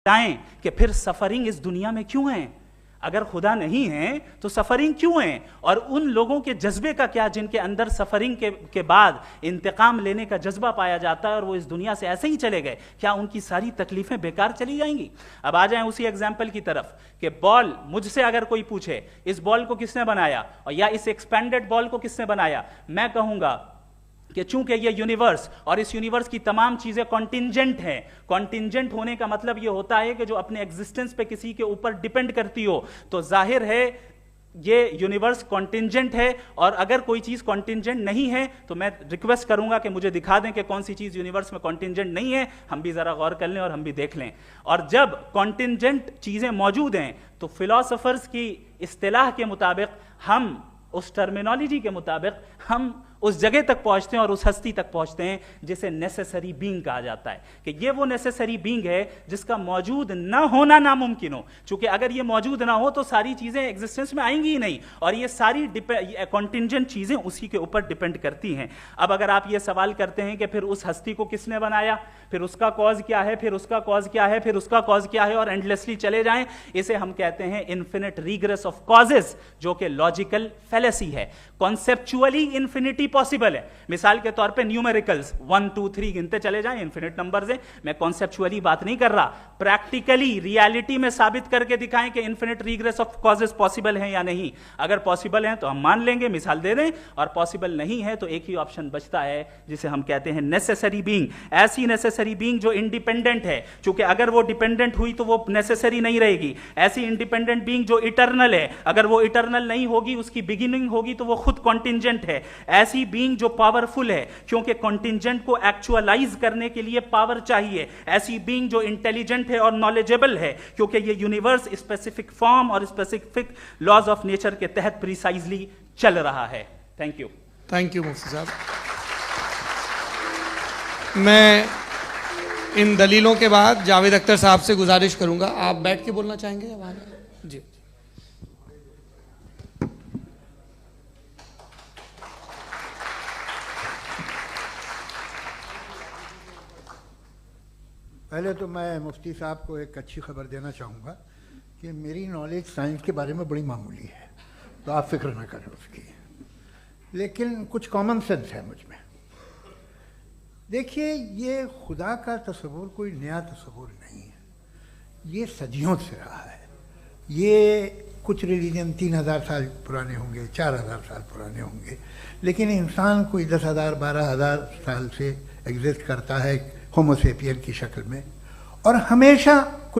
बताएं कि फिर सफरिंग इस दुनिया में क्यों है। अगर खुदा नहीं है तो सफरिंग क्यों है, और उन लोगों के जज्बे का क्या जिनके अंदर सफरिंग के बाद इंतकाम लेने का जज्बा पाया जाता है और वो इस दुनिया से ऐसे ही चले गए, क्या उनकी सारी तकलीफें बेकार चली जाएंगी। अब आ जाएं उसी एग्जाम्पल की तरफ कि बॉल, मुझसे अगर कोई पूछे इस बॉल को किसने बनाया और या इस एक्सपेंडेड बॉल को किसने बनाया, मैं कहूंगा कि चूंकि ये यूनिवर्स और इस यूनिवर्स की तमाम चीजें कॉन्टिंजेंट हैं। कॉन्टिंजेंट होने का मतलब ये होता है कि जो अपने एग्जिस्टेंस पे किसी के ऊपर डिपेंड करती हो, तो जाहिर है ये यूनिवर्स कॉन्टिंजेंट है। और अगर कोई चीज कॉन्टिंजेंट नहीं है तो मैं रिक्वेस्ट करूंगा कि मुझे दिखा दें कि कौन सी चीज यूनिवर्स में कॉन्टिंजेंट नहीं है, हम भी जरा गौर कर लें और हम भी देख लें। और जब कॉन्टिंजेंट चीजें मौजूद हैं तो फिलोसोफर्स की इस्तिलाह के मुताबिक, हम उस टर्मिनोलॉजी के मुताबिक हम उस जगह तक पहुंचते हैं और उस हस्ती तक पहुंचते हैं जिसे नेसेसरी बीइंग कहा जाता है, कि ये वो नेसेसरी बीइंग है जिसका मौजूद ना होना नामुमकिन हो। क्योंकि अगर ये मौजूद ना हो तो सारी चीजें एग्जिस्टेंस में आएंगी ही नहीं, और ये सारी कॉन्टिंजेंट चीजें उसी के ऊपर डिपेंड करती हैं। अब अगर आप ये सवाल करते हैं कि फिर उस हस्ती को किसने बनाया, फिर उसका कॉज क्या है, फिर उसका कॉज क्या है, फिर उसका कॉज क्या है, और एंडलेसली चले जाएं, इसे हम कहते हैं इन्फिनिट रिग्रेस ऑफ कॉजेस, जो कि लॉजिकल फैलेसी है। कॉन्सेप्चुअली इंफिनिटी पॉसिबल है। मिसाल के तौर पे न्यूमेरिकल्स 1 2 3 गिनते चले जाएं, इन्फिनिट नंबर्स हैं। मैं कॉन्सेप्चुअली बात नहीं कर रहा, प्रैक्टिकली रियलिटी में साबित करके दिखाएं कि infinite regress of causes possible हैं या नहीं। अगर पॉसिबल हैं तो हम मान लेंगे, मिसाल दे दें, और पॉसिबल नहीं है तो एक ही ऑप्शन बचता है जिसे हम कहते हैं नेसेसरी बीइंग। ऐसी नेसेसरी बीइंग जो इंडिपेंडेंट है, क्योंकि अगर वो डिपेंडेंट हुई तो वो नेसेसरी नहीं रहेगी। ऐसी इंडिपेंडेंट बीइंग जो इटर्नल है, अगर वो इटर्नल नहीं होगी, उसकी बिगिनिंग होगी तो वो खुद कॉन्टिंजेंट है। ऐसी बीइंग जो पावरफुल है, क्योंकि कॉन्टिंजेंट को एक्चुअलाइज करने के लिए पावर चाहिए। ऐसी बीइंग जो इंटेलिजेंट है और नॉलेजेबल है, क्योंकि ये यूनिवर्स स्पेसिफिक फॉर्म और स्पेसिफिक लॉज ऑफ नेचर के तहत प्रिसाइजली चल रहा है। थैंक यू मुफ्ती साहब। मैं इन दलीलों के बाद जावेद अख्तर साहब से गुजारिश करूंगा, आप बैठ के बोलना चाहेंगे या वहां? जी। पहले तो मैं मुफ्ती साहब को एक अच्छी खबर देना चाहूँगा कि मेरी नॉलेज साइंस के बारे में बड़ी मामूली है, तो आप फिक्र ना करें उसकी, लेकिन कुछ कॉमन सेंस है मुझ में। देखिए, ये खुदा का तस्वुर कोई नया तस्वुर नहीं है, ये सदियों से रहा है। ये कुछ रिलीजन 3000 साल पुराने होंगे, 4000 साल पुराने होंगे, लेकिन इंसान कोई 10,000 12,000 साल से एग्जिस्ट करता है होमोसेपियन की शक्ल में, और हमेशा